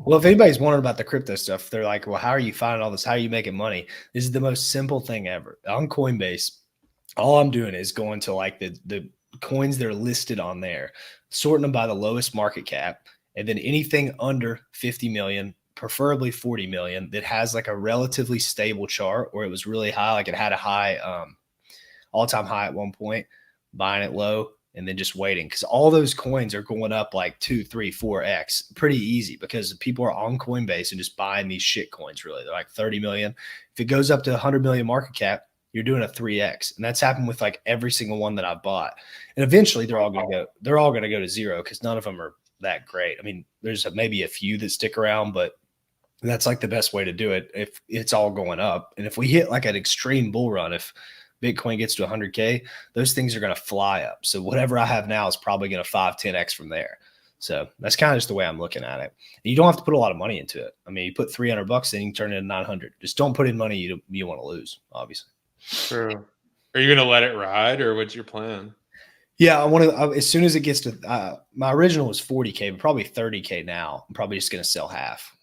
Well, if anybody's wondering about the crypto stuff, they're like, well, how are you finding all this? How are you making money? This is the most simple thing ever. On Coinbase, all I'm doing is going to like the coins that are listed on there, sorting them by the lowest market cap, and then anything under 50 million, preferably 40 million, that has like a relatively stable chart or it was really high, like it had a high all-time high at one point, buying it low and then just waiting, because all those coins are going up like 2, 3, 4x pretty easy because people are on Coinbase and just buying these shit coins. Really, they're like 30 million. If it goes up to 100 million market cap, you're doing a 3x, and that's happened with like every single one that I've bought. And eventually they're all going to go to zero because none of them are that great. I mean, there's maybe a few that stick around, but that's like the best way to do it if it's all going up. And if we hit like an extreme bull run, if Bitcoin gets to 100K, those things are going to fly up. So whatever I have now is probably going to 5, 10x from there. So that's kind of just the way I'm looking at it. And you don't have to put a lot of money into it. I mean, you put $300 in, you can turn it into 900. Just don't put in money you want to lose, obviously. True. Are you going to let it ride, or what's your plan? Yeah, I want to, as soon as it gets to, my original was 40K, but probably 30K now. I'm probably just going to sell half.